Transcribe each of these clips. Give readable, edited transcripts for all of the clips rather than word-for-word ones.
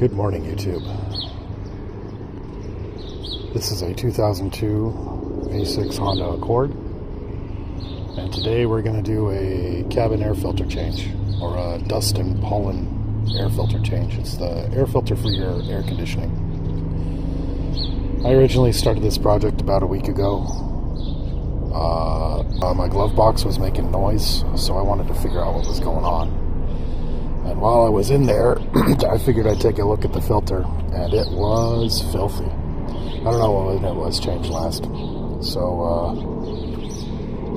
Good morning, YouTube. This is a 2002 V6 Honda Accord, and today we're going to do a cabin air filter change, or a dust and pollen air filter change. It's the air filter for your air conditioning. I originally started this project about a week ago. My glove box was making noise, so I wanted to figure out what was going on. And while I was in there, I figured I'd take a look at the filter, and it was filthy. I don't know when it was changed last. So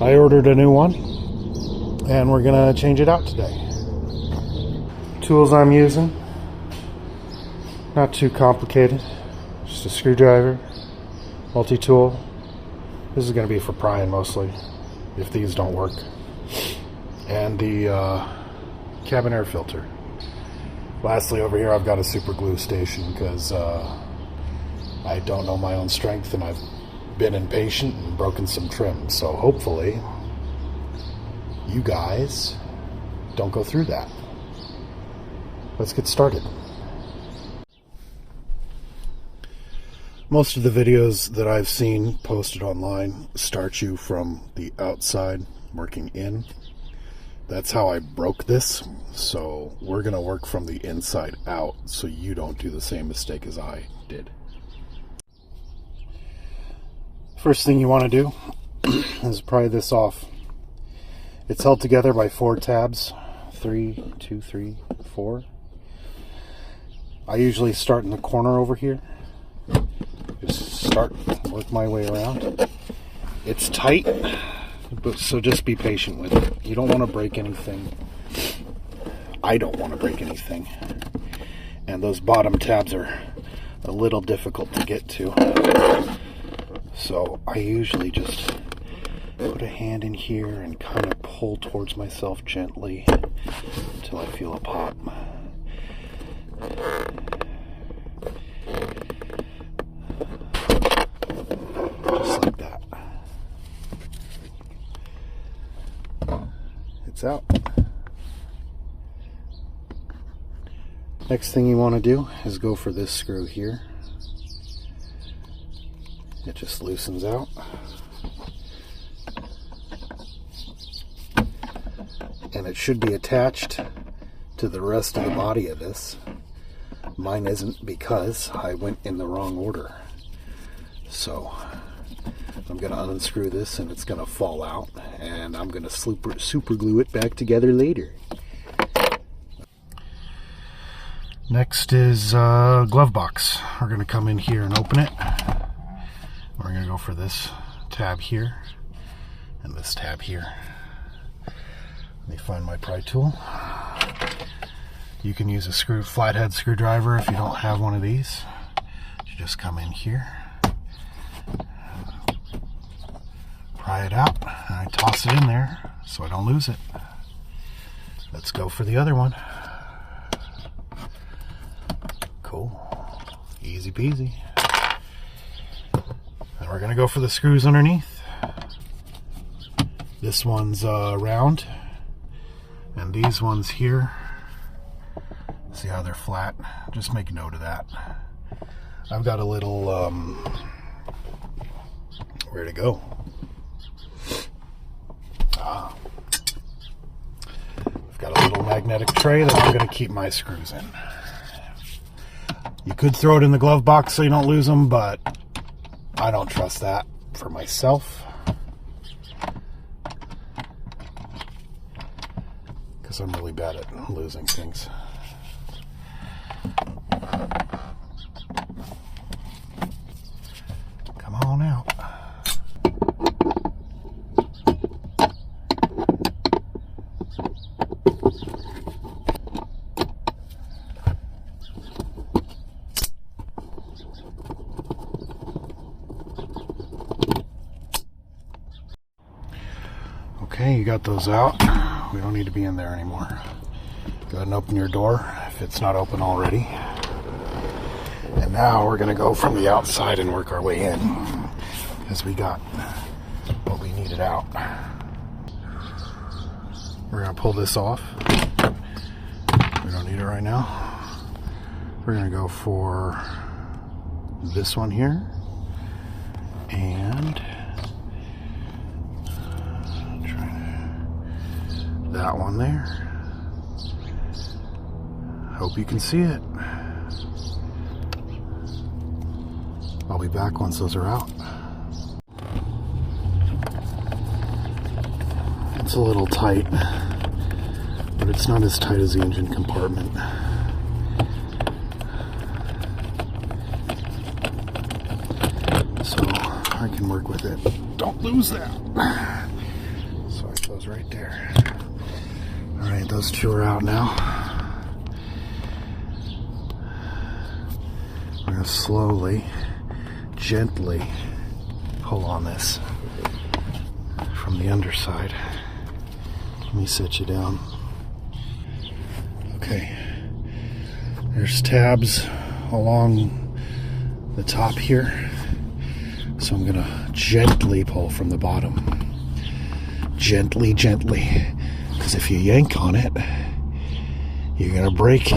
I ordered a new one, and we're going to change it out today. Tools I'm using, not too complicated. Just a screwdriver, multi-tool. This is going to be for prying mostly, if these don't work. And the cabin air filter. Lastly, over here I've got a super glue station because I don't know my own strength, and I've been impatient and broken some trim. So hopefully you guys don't go through that. Let's get started. Most of the videos that I've seen posted online start you from the outside working in. That's how I broke this, so we're going to work from the inside out so you don't do the same mistake as I did. First thing you want to do is pry this off. It's held together by 4 tabs. 3, 2, 3, 4. I usually start in the corner over here. Just start, work my way around. It's tight, so just be patient with it. You don't want to break anything. I don't want to break anything. And those bottom tabs are a little difficult to get to. So I usually just put a hand in here and kind of pull towards myself gently until I feel a pop. Just like that. It's out. Next thing you want to do is go for this screw here. It just loosens out. And it should be attached to the rest of the body of this. Mine isn't because I went in the wrong order. So I'm going to unscrew this and it's going to fall out, and I'm going to super glue it back together later. Next is glove box. We're going to come in here and open it. We're going to go for this tab here and this tab here. Let me find my pry tool. You can use a flathead screwdriver if you don't have one of these. You just come in here, pry it out, and I toss it in there so I don't lose it. Let's go for the other one. Cool. Easy peasy. And we're going to go for the screws underneath. This one's round, and these ones here, see how they're flat? Just make note of that. I've got a little, where to go? I've got a little magnetic tray that I'm going to keep my screws in. You could throw it in the glove box so you don't lose them, but I don't trust that for myself, because I'm really bad at losing things. Come on out. Okay, you got those out. We don't need to be in there anymore. Go ahead and open your door if it's not open already. And now we're going to go from the outside and work our way in, because we got what we needed out. We're going to pull this off. We don't need it right now. We're going to go for this one here. And that one there. Hope you can see it. I'll be back once those are out. It's a little tight, but it's not as tight as the engine compartment. So I can work with it. Don't lose that. So it goes right there. All right, those two are out now. We're going to slowly, gently pull on this from the underside. Let me set you down. Okay, there's tabs along the top here. So I'm gonna gently pull from the bottom. Gently, gently. Because if you yank on it, you're gonna break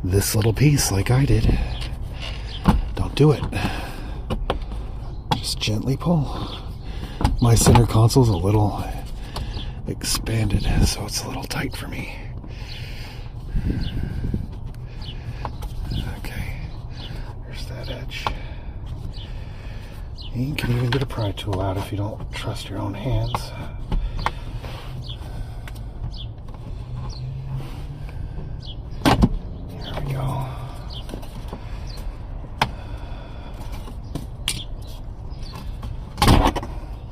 this little piece like I did. Don't do it. Just gently pull. My center console's a little expanded, so it's a little tight for me. Okay, there's that edge. You can even get a pry tool out if you don't trust your own hands. There we go.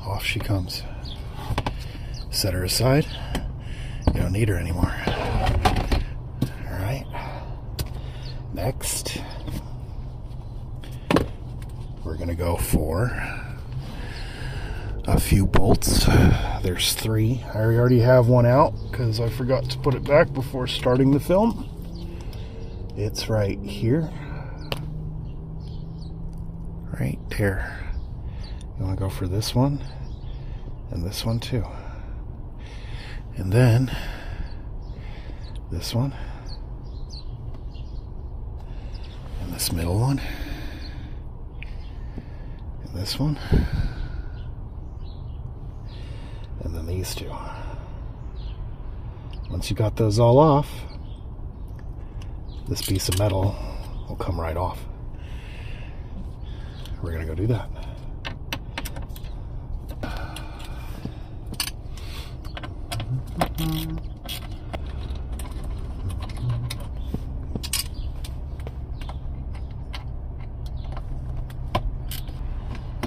Off she comes. Set her aside. You don't need her anymore. Alright. Next, we're going to go for a few bolts. There's 3. I already have one out because I forgot to put it back before starting the film. It's right here. Right there. You want to go for this one and this one too. And then this one and this middle one and this one and then these two. Once you got those all off, this piece of metal will come right off. We're gonna go do that.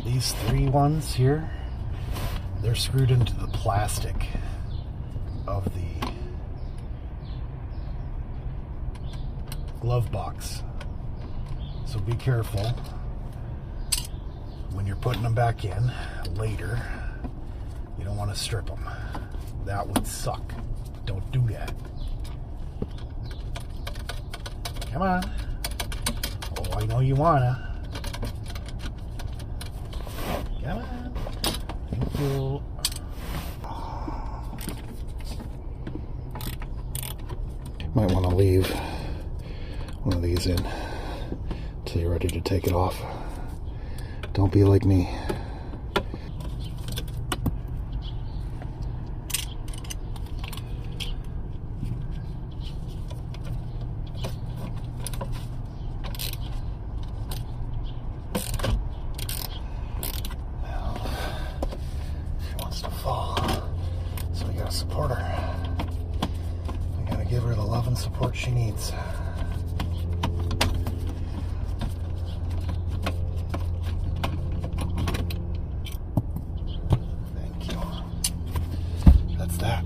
These 3 ones here, they're screwed into the plastic of the glove box. So be careful when you're putting them back in later. You don't want to strip them. That would suck. Don't do that. Come on. Oh, I know you wanna. Come on. Thank you. Might want to leave one of these in until you're ready to take it off. Don't be like me. Support her. We gotta give her the love and support she needs. Thank you. That's that.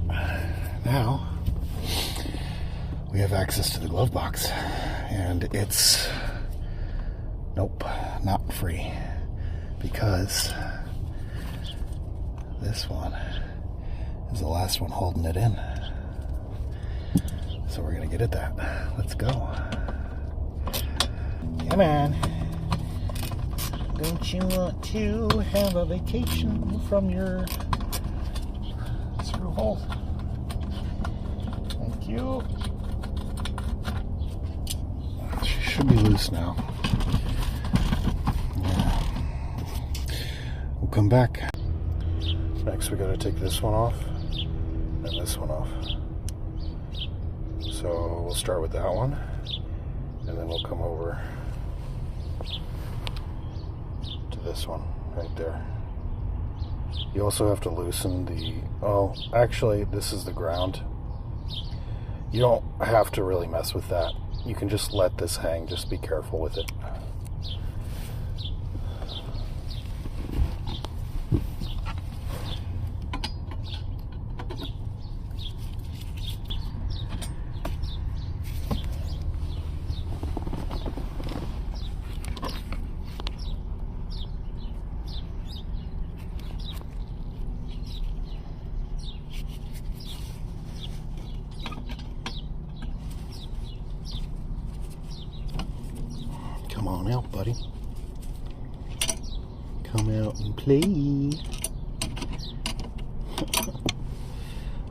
Now we have access to the glove box, and it's nope, not free, because this one is the last one holding it in. So we're gonna get at that. Let's go. Come on. Don't you want to have a vacation from your screw hole? Thank you. should be loose now. Yeah. We'll come back. Next we got to take this one off and this one off. So we'll start with that one, and then we'll come over to this one right there. You also have to loosen the, oh, actually this is the ground. You don't have to really mess with that. You can just let this hang, just be careful with it. Come on out, buddy. Come out and play.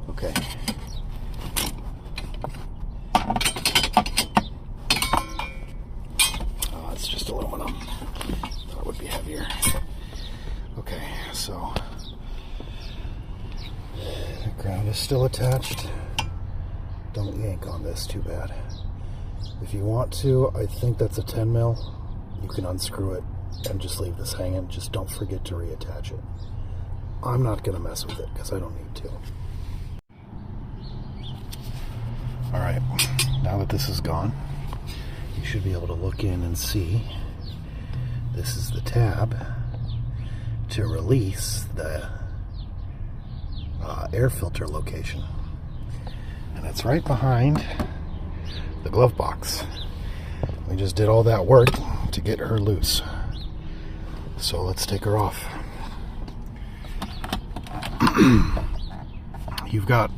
Okay. Oh, it's just aluminum. Thought it would be heavier. Okay, so the ground is still attached. Don't yank on this too bad. If you want to, I think that's a 10 mil. You can unscrew it and just leave this hanging. Just don't forget to reattach it. I'm not going to mess with it because I don't need to. Alright, now that this is gone, you should be able to look in and see this is the tab to release the air filter location. And it's right behind the glove box. We just did all that work to get her loose. So let's take her off. You've got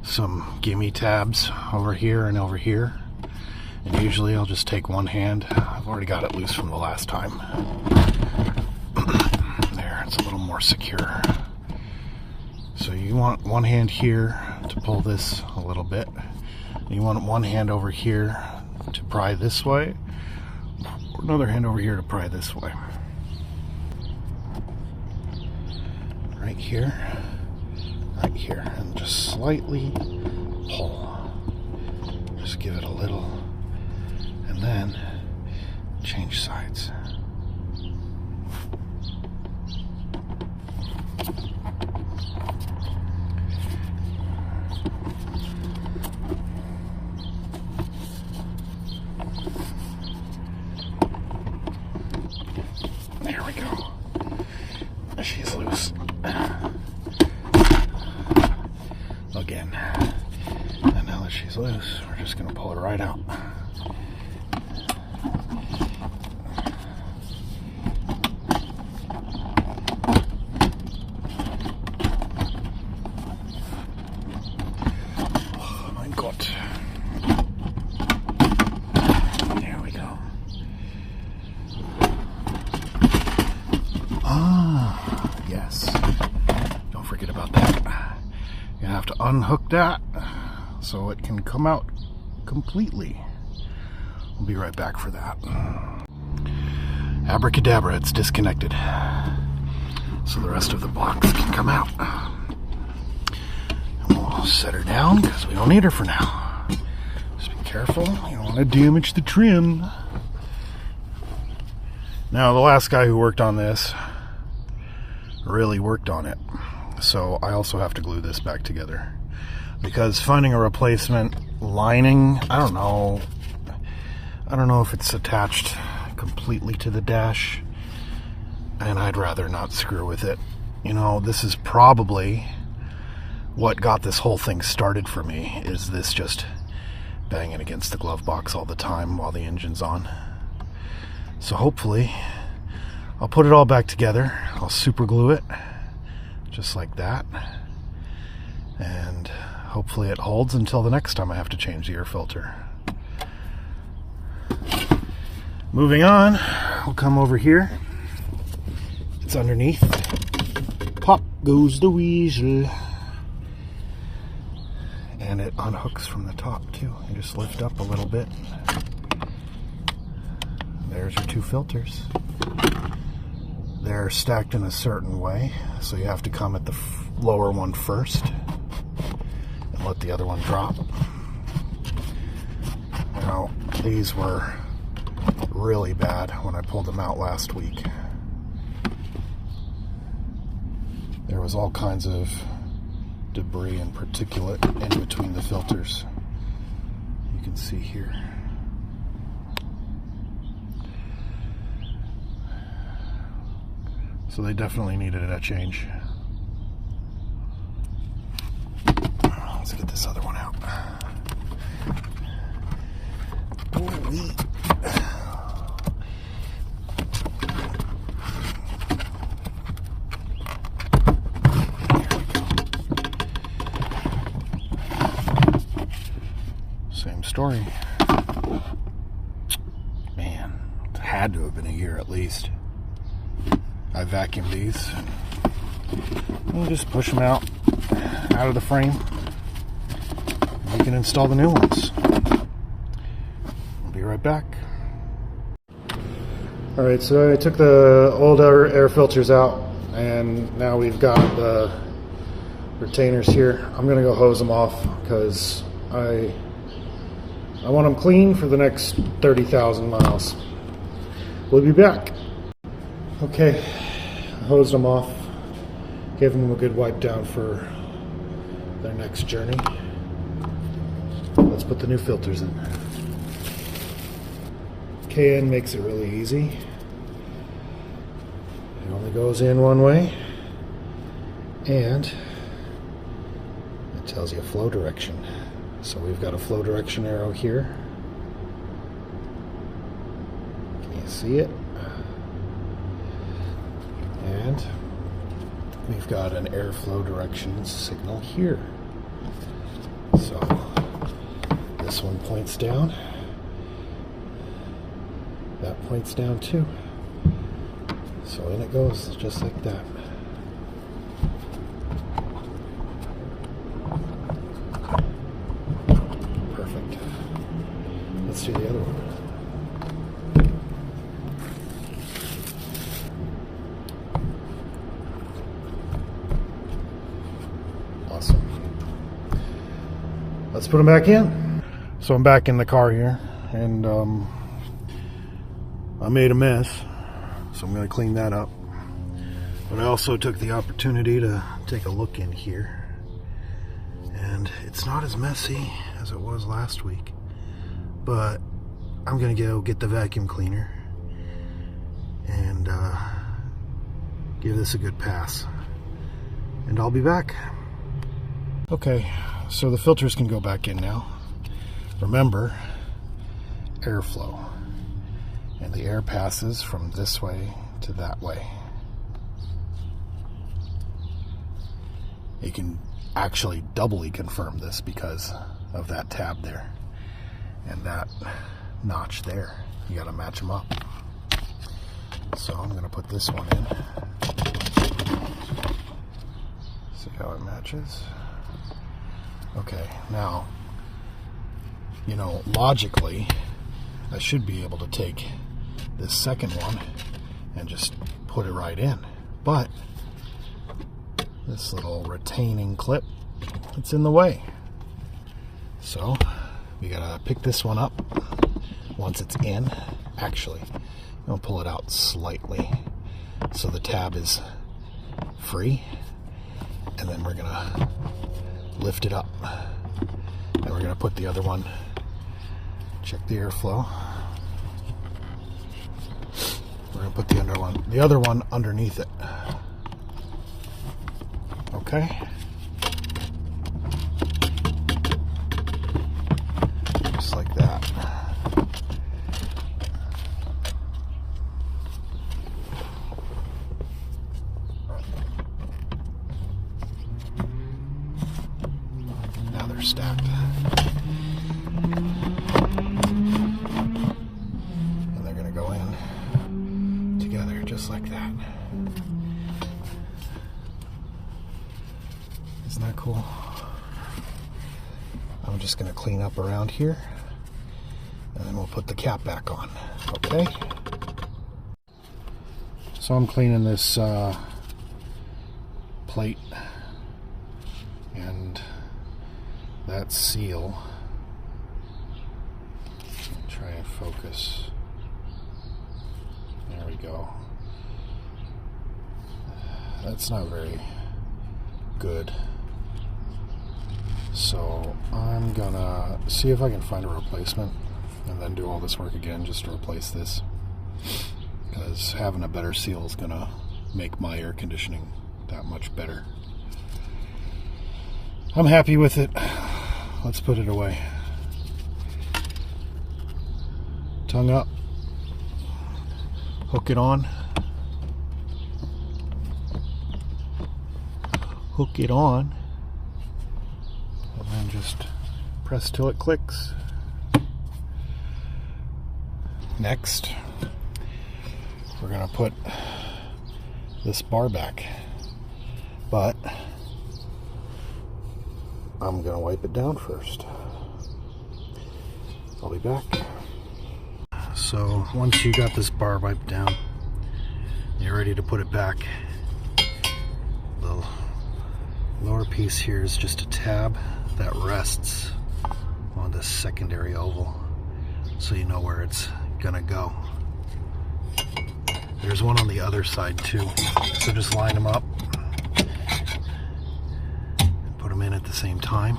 some gimme tabs over here and over here. And usually I'll just take one hand. I've already got it loose from the last time. There, it's a little more secure. So you want one hand here to pull this a little bit. You want one hand over here to pry this way, or another hand over here to pry this way. Right here, and just slightly pull. Just give it a little, and then change sides. There we go. She's loose. Again. And now that she's loose, we're just going to pull it right out. Oh my God. There we go. Ah, yes. Don't forget about that. You have to unhook that so it can come out completely. We'll be right back for that. Abracadabra, it's disconnected. So the rest of the box can come out. And we'll set her down because we don't need her for now. Just be careful, you don't want to damage the trim. Now, the last guy who worked on this really worked on it. So I also have to glue this back together. Because finding a replacement lining, I don't know if it's attached completely to the dash, and I'd rather not screw with it. You know, this is probably what got this whole thing started for me, is this just banging against the glove box all the time while the engine's on. So hopefully I'll put it all back together. I'll super glue it just like that, and hopefully it holds until the next time I have to change the air filter. Moving on, we'll come over here. It's underneath. Pop goes the weasel. And it unhooks from the top too. You just lift up a little bit. there's your two filters. They're stacked in a certain way, so you have to come at the lower one first and let the other one drop. Now, these were really bad when I pulled them out last week. There was all kinds of debris and particulate in between the filters. You can see here. So they definitely needed a change. Let's get this other one out. Ooh-wee. Same story. Man, it had to have been a year at least. I vacuumed these and just push them out of the frame. We can install the new ones. I'll be right back. Alright, so I took the old air filters out, and now we've got the retainers here. I'm going to go hose them off because I want them clean for the next 30,000 miles. We'll be back. Okay, hosed them off, gave them a good wipe down for their next journey. Let's put the new filters in. K&N makes it really easy. It only goes in one way, and it tells you flow direction. So we've got a flow direction arrow here. Can you see it? And we've got an airflow direction signal here. So this one points down. That points down too. So in it goes, just like that. Perfect. Let's do the other one. Awesome. Let's put them back in. So I'm back in the car here, and I made a mess, so I'm going to clean that up. But I also took the opportunity to take a look in here, and it's not as messy as it was last week, but I'm going to go get the vacuum cleaner and give this a good pass, and I'll be back. Okay, so the filters can go back in now. Remember, airflow. And the air passes from this way to that way. You can actually doubly confirm this because of that tab there and that notch there. You got to match them up. So I'm going to put this one in. See how it matches? Okay, now, you know, logically, I should be able to take this second one and just put it right in, but this little retaining clip, it's in the way. So we gotta pick this one up once it's in. Actually, I'll pull it out slightly so the tab is free, and then we're gonna lift it up, and we're gonna put the other one, check the airflow. We're going to put the other one underneath it. Okay. Just like that. Now they're stacked. And they're going to go in together just like that. Isn't that cool? I'm just going to clean up around here And then we'll put the cap back on. Okay? So I'm cleaning this plate and that seal. Try and focus. There we go. That's not very good. So I'm gonna see if I can find a replacement and then do all this work again just to replace this, because having a better seal is gonna make my air conditioning that much better. I'm happy with it. Let's put it away. Tongue up, hook it on, hook it on, and then just press till it clicks. Next, we're going to put this bar back, but I'm going to wipe it down first. I'll be back. So once you got this bar wiped down, you're ready to put it back. The lower piece here is just a tab that rests on this secondary oval, so you know where it's gonna go. There's one on the other side too, so just line them up, put them in at the same time.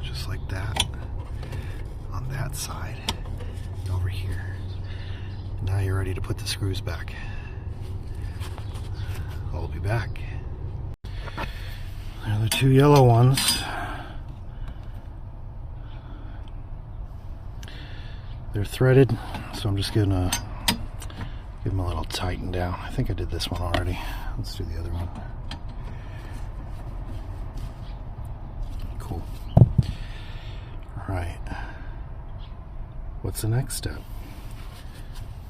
Just like that on that side, and over here. Now you're ready to put the screws back. I'll be back. There are the two yellow ones. They're threaded, so I'm just gonna give them a little tighten down. I think I did this one already. Let's do the other one. Cool. Alright. What's the next step?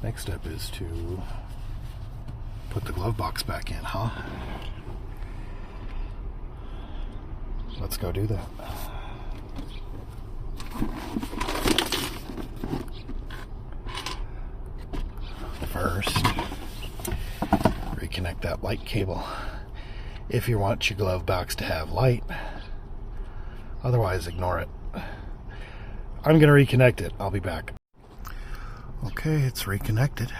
Next step is to put the glove box back in, huh? Let's go do that. First, reconnect that light cable if you want your glove box to have light. Otherwise, ignore it. I'm going to reconnect it. I'll be back. Okay, it's reconnected.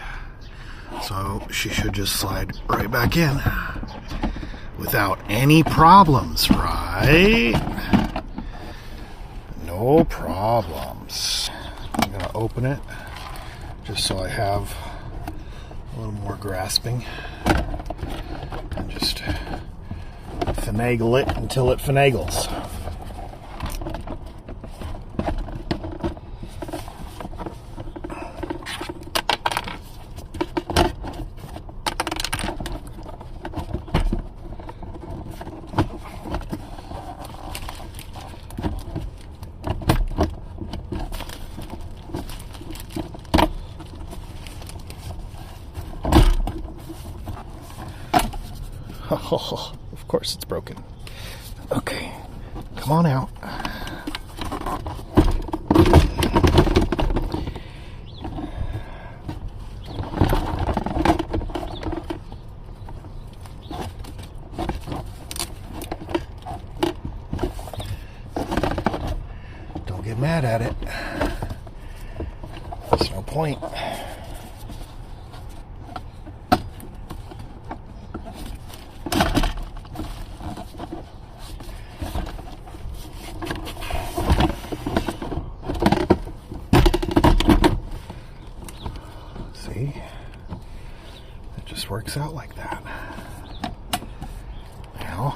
So she should just slide right back in without any problems, right? No problems. I'm going to open it just so I have a little more grasping, and just finagle it until it finagles. Oh, of course it's broken. Okay, come on out. Don't get mad at it. There's no point. It just works out like that. Now,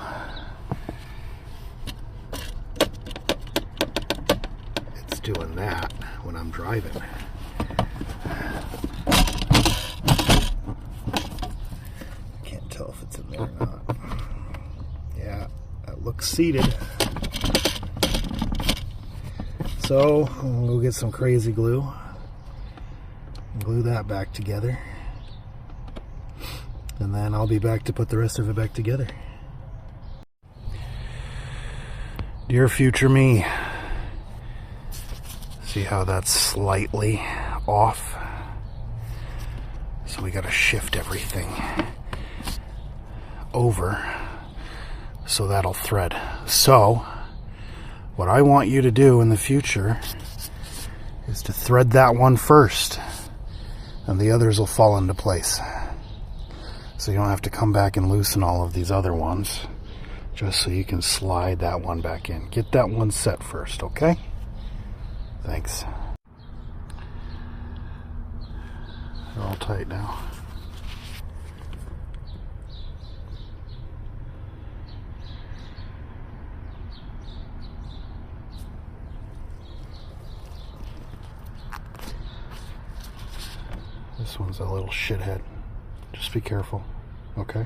it's doing that when I'm driving. I can't tell if it's in there or not. Yeah, that looks seated. So, I'm gonna go get some crazy glue. Glue that back together, and then I'll be back to put the rest of it back together. Dear future me, see how that's slightly off? So we gotta shift everything over so that'll thread. So what I want you to do in the future is to thread that one first, and the others will fall into place. So you don't have to come back and loosen all of these other ones, just so you can slide that one back in. Get that one set first, okay? Thanks. They're all tight now. This one's a little shithead. Just be careful, okay?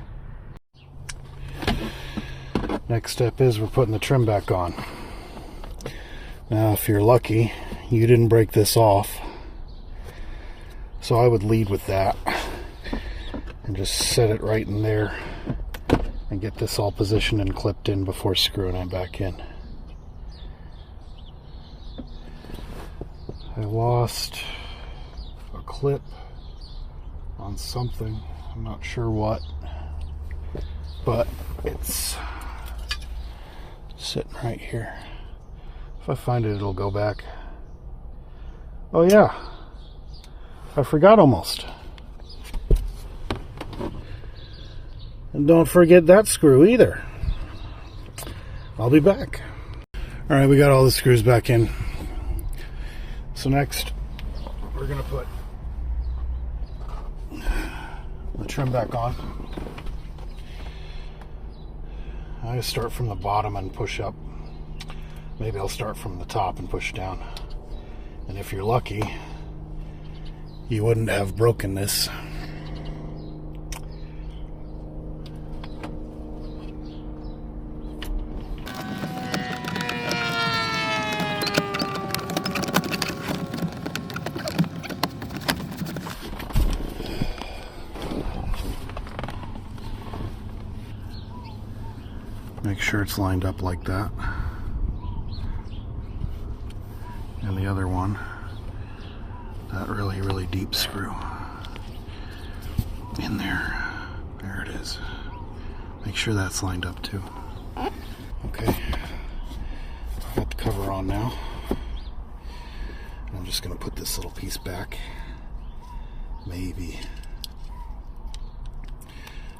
Next step is we're putting the trim back on. Now, if you're lucky, you didn't break this off. So I would lead with that and just set it right in there and get this all positioned and clipped in before screwing it back in. I lost a clip on something, I'm not sure what, but it's sitting right here. If I find it, it'll go back. Oh yeah, I forgot almost. And don't forget that screw either. I'll be back. Alright, we got all the screws back in. So next, we're gonna put the trim back on. I start from the bottom and push up. Maybe I'll start from the top and push down. And if you're lucky, you wouldn't have broken this. Make sure it's lined up like that. And the other one, that really deep screw in there. There it is. Make sure that's lined up too. Okay, got the cover on now. I'm just going to put this little piece back. Maybe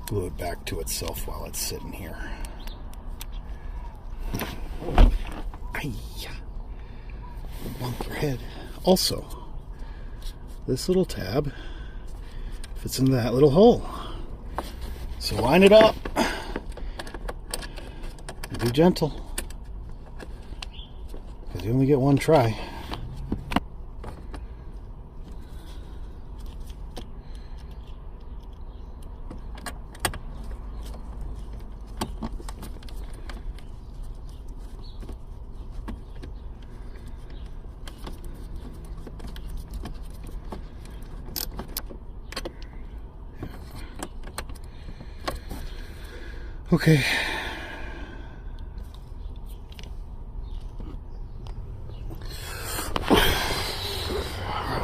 glue it back to itself while it's sitting here. Bump your head. Also, this little tab fits into that little hole. So line it up. Be gentle, because you only get one try. Okay.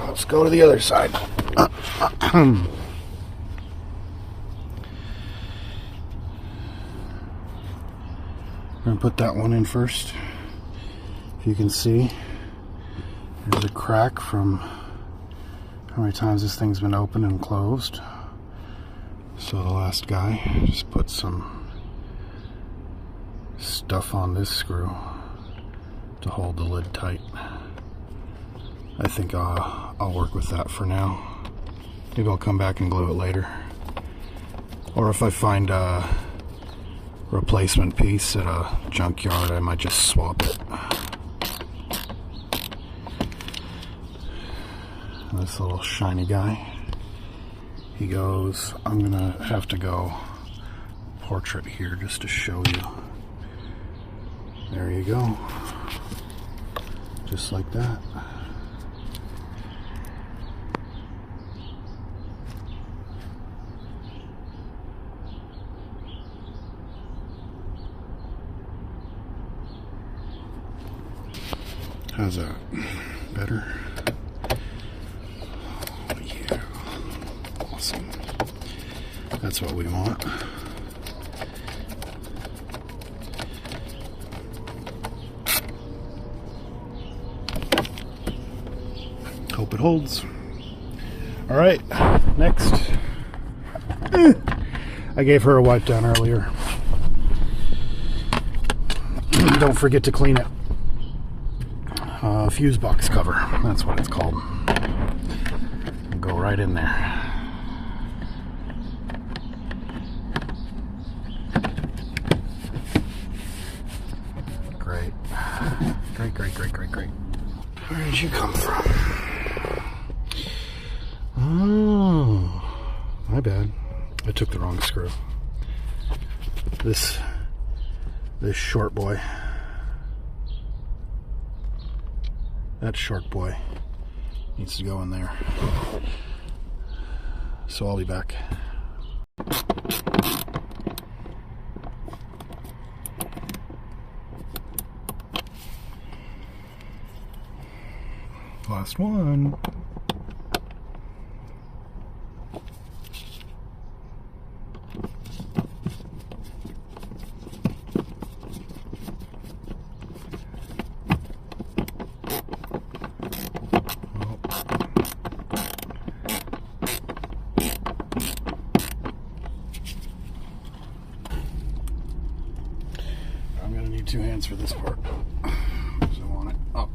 Let's go to the other side. I'm going to put that one in first. If you can see, there's a crack from how many times this thing's been opened and closed. So the last guy just put some stuff on this screw to hold the lid tight. I think I'll work with that for now. Maybe I'll come back and glue it later. Or if I find a replacement piece at a junkyard, I might just swap it. This little shiny guy, he goes, I'm gonna have to go portrait here just to show you. There you go. Just like that. How's that? Better? Oh, yeah. Awesome. That's what we want. Hope it holds. All right, next. I gave her a wipe down earlier. Don't forget to clean it. Fuse box cover, that's what it's called. Go right in there. Great. Great, great, great, great, great. Where did you come from? Oh, my bad. I took the wrong screw. This short boy. That short boy needs to go in there. So I'll be back. Last one. I'm gonna need 2 hands for this part because I want it up.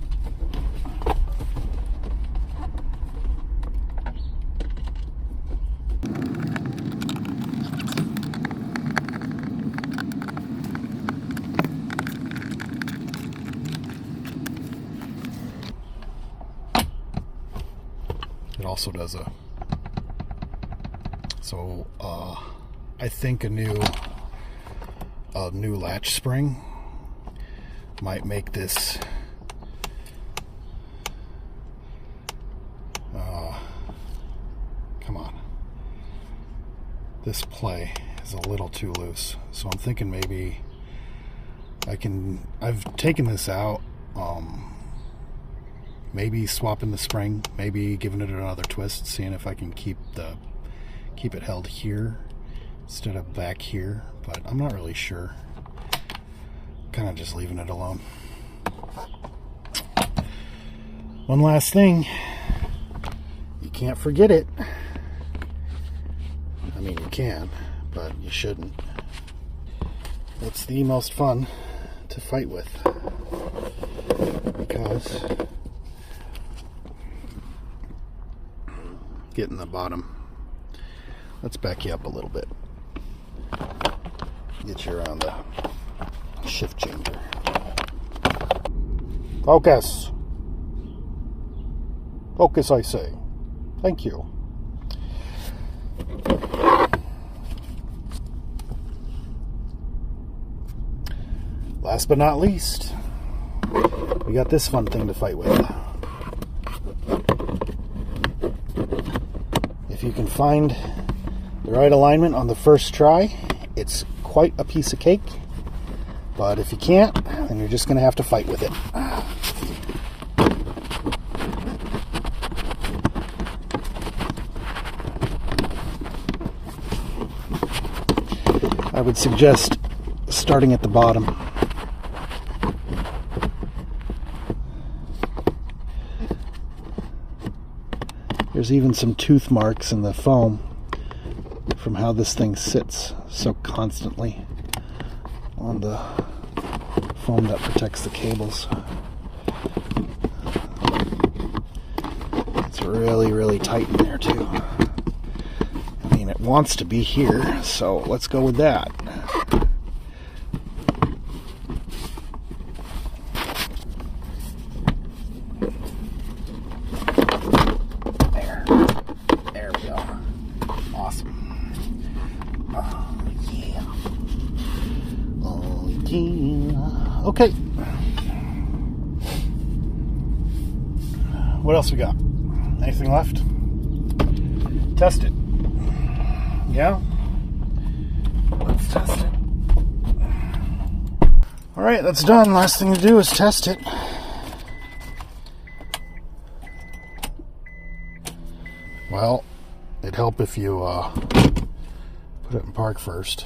It also does I think a new latch spring might make this come on, this play is a little too loose, so I'm thinking maybe I've taken this out, maybe swapping the spring, maybe giving it another twist, seeing if I can keep it held here instead of back here, but I'm not really sure. Kind of just leaving it alone. One last thing, you can't forget it. I mean, you can, but you shouldn't. It's the most fun to fight with because getting the bottom. Let's back you up a little bit. Get you around the shift changer. Focus. Focus, I say. Thank you. Last but not least, we got this fun thing to fight with. If you can find the right alignment on the first try, it's quite a piece of cake. But if you can't, then you're just going to have to fight with it. I would suggest starting at the bottom. There's even some tooth marks in the foam from how this thing sits so constantly on the foam that protects the cables. It's really, really tight in there too. I mean, it wants to be here, so let's go with that. There we go. Awesome. Oh yeah. Oh yeah. Okay. What else we got? Anything left? Test it. Yeah? Let's test it. Alright, that's done. Last thing to do is test it. Well, it'd help if you put it in park first.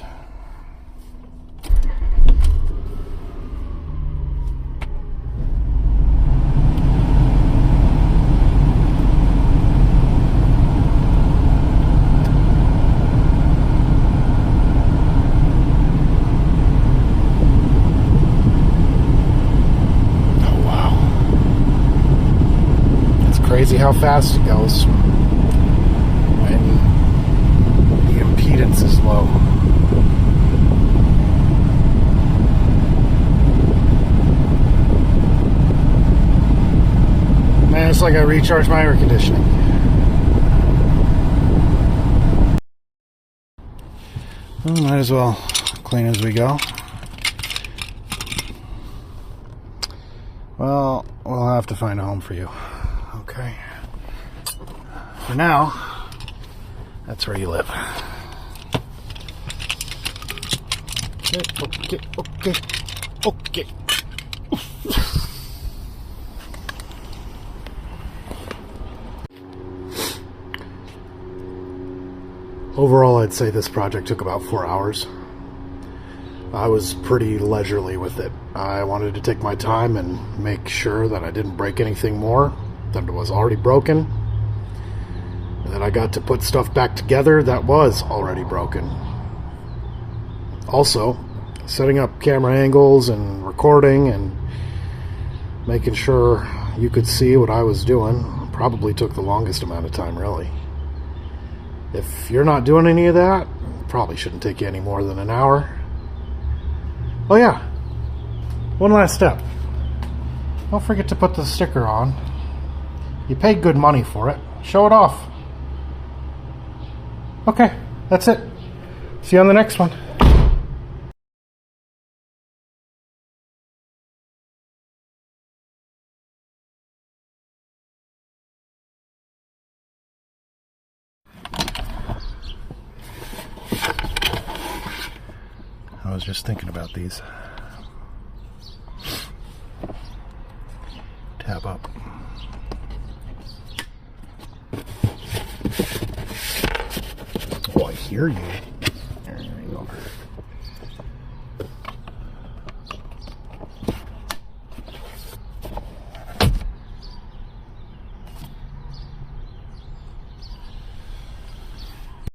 Crazy how fast it goes when the impedance is low. Man, it's like I recharged my air conditioning. Well, might as well clean as we go. Well, we'll have to find a home for you. Okay. For now, that's where you live. Okay. Overall, I'd say this project took about 4 hours. I was pretty leisurely with it. I wanted to take my time and make sure that I didn't break anything more that was already broken, and that I got to put stuff back together that was already broken. Also, setting up camera angles and recording and making sure you could see what I was doing probably took the longest amount of time, really. If you're not doing any of that, it probably shouldn't take you any more than an hour. Oh yeah, one last step. Don't forget to put the sticker on. You paid good money for it. Show it off. Okay, that's it. See you on the next one. I was just thinking about these. Tab up. Oh, I hear you. There you go.